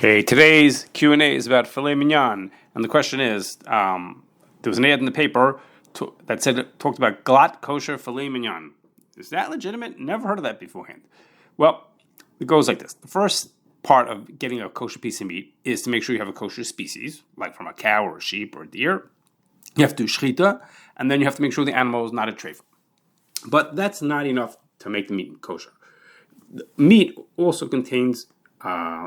Okay, today's Q&A is about filet mignon, and the question is, there was an ad in the paper that talked about glatt kosher filet mignon. Is that legitimate? Never heard of that beforehand. Well, it goes like this. The first part of getting a kosher piece of meat is to make sure you have a kosher species, like from a cow or a sheep or a deer. You have to do shchita, and then you have to make sure the animal is not a treif. But that's not enough to make the meat kosher. The meat also contains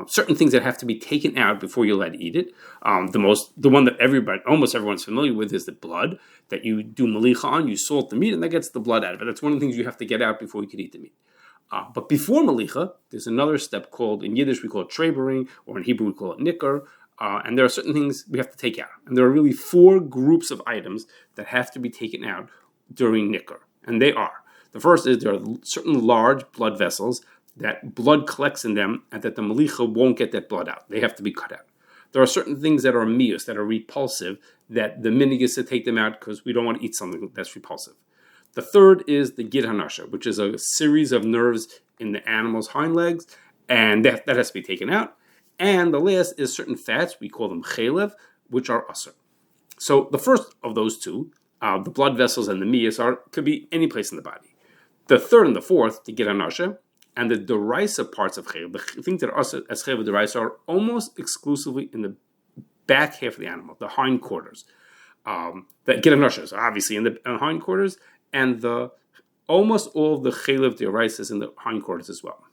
certain things that have to be taken out before you're allowed to eat it. The one that almost everyone's familiar with is the blood that you do malicha on. You salt the meat and that gets the blood out of it. That's one of the things you have to get out before you can eat the meat. But before malicha, there's another step called, in Yiddish we call it trebering, or in Hebrew we call it nicker. And there are certain things we have to take out. And there are really 4 groups of items that have to be taken out during nicker. And they are. The first is there are certain large blood vessels that blood collects in them and that the malicha won't get that blood out. They have to be cut out. There are certain things that are mius, that are repulsive, that the minig is to take them out because we don't want to eat something that's repulsive. The third is the gid hanasha, which is a series of nerves in the animal's hind legs, and that has to be taken out. And the last is certain fats, we call them chalev, which are usr. So the first of those two, the blood vessels and the mius, could be any place in the body. The third and the fourth, the gid hanasha, and the derisa parts of chaylev, the things that are also as chaylev derisa, are almost exclusively in the back half of the animal, the hindquarters. That get hanashas are obviously in the hindquarters, and almost all of the chaylev derisa is in the hindquarters as well.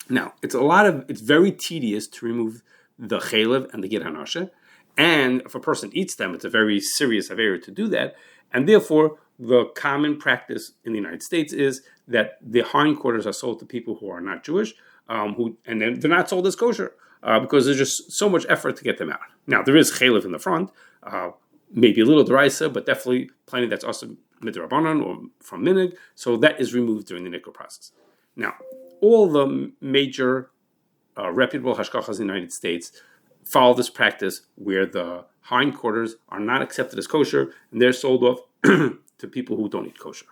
Now, it's very tedious to remove the chaylev and the get hanasha, and if a person eats them, it's a very serious avera to do that, and therefore the common practice in the United States is that the hindquarters are sold to people who are not Jewish, and then they're not sold as kosher because there's just so much effort to get them out. Now, there is chaylev in the front, maybe a little deraisa, but definitely plenty that's also midrabanan or from minig, so that is removed during the nicker process. Now, all the major reputable hashkachas in the United States follow this practice where the hindquarters are not accepted as kosher, and they're sold off to people who don't eat kosher.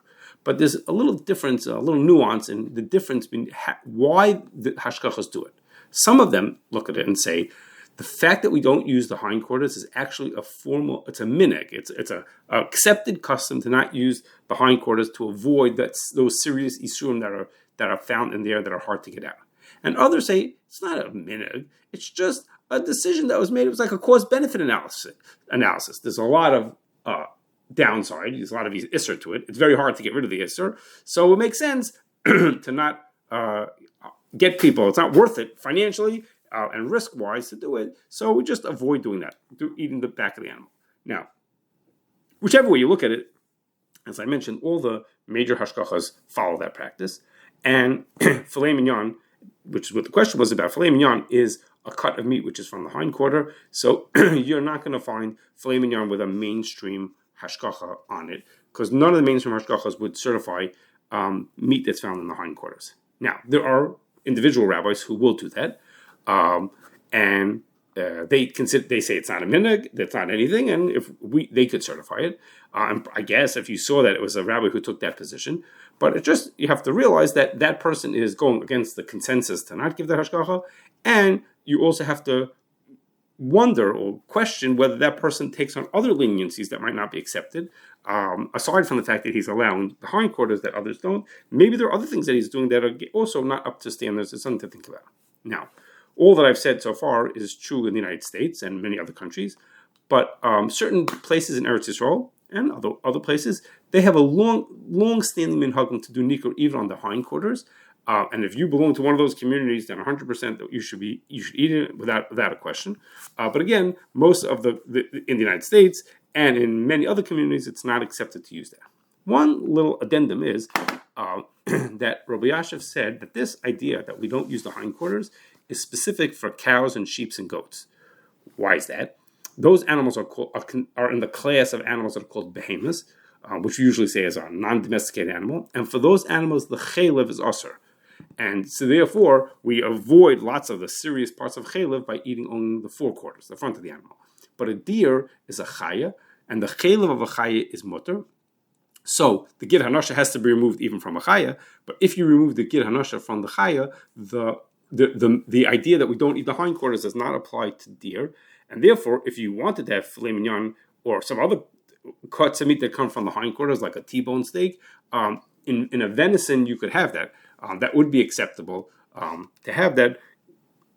But there's a little difference, a little nuance in the difference between why the hashkachas do it. Some of them look at it and say, the fact that we don't use the hindquarters is actually it's a minig. It's an accepted custom to not use the hindquarters to avoid those serious isurim that are found in there that are hard to get out. And others say, it's not a minig, it's just a decision that was made. It was like a cost-benefit analysis. There's a lot of downside. There's a lot of isser to it. It's very hard to get rid of the isser. So it makes sense to not get people. It's not worth it financially and risk-wise to do it. So we just avoid doing that, eating the back of the animal. Now, whichever way you look at it, as I mentioned, all the major hashkachas follow that practice. And filet mignon, which is what the question was about, filet mignon is a cut of meat which is from the hindquarter. So you're not going to find filet mignon with a mainstream hashkacha on it, because none of the mainstream hashkachas would certify meat that's found in the hindquarters. Now, there are individual rabbis who will do that, and they say it's not a minig, that's not anything, and they could certify it. I guess if you saw that it was a rabbi who took that position, but you have to realize that that person is going against the consensus to not give the hashkacha, and you also have to wonder or question whether that person takes on other leniencies that might not be accepted, aside from the fact that he's allowing the hindquarters that others don't. Maybe there are other things that he's doing that are also not up to standards. It's something to think about. Now, all that I've said so far is true in the United States and many other countries, but certain places in Eretz Yisrael and other places, they have a long-standing minhagim to do nikur even on the hindquarters. And if you belong to one of those communities, then 100% that you should eat it without a question. But again, most of in the United States and in many other communities, it's not accepted to use that. One little addendum is that Rabbi Yashiv said that this idea that we don't use the hindquarters is specific for cows and sheep and goats. Why is that? Those animals are in the class of animals that are called behemoths, which we usually say is a non-domesticated animal. And for those animals, the chaylev is usr. And so therefore, we avoid lots of the serious parts of chaylev by eating only the forequarters, the front of the animal. But a deer is a chaya, and the chaylev of a chaya is mutter. So the gid hanasha has to be removed even from a chaya. But if you remove the gid hanasha from the chaya, the the idea that we don't eat the hindquarters does not apply to deer, and therefore, if you wanted to have filet mignon or some other cuts of meat that come from the hindquarters, like a T-bone steak, in a venison, you could have that. That would be acceptable to have that,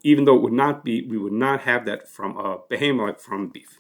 even though it would not be. We would not have that from a behemoth, like from beef.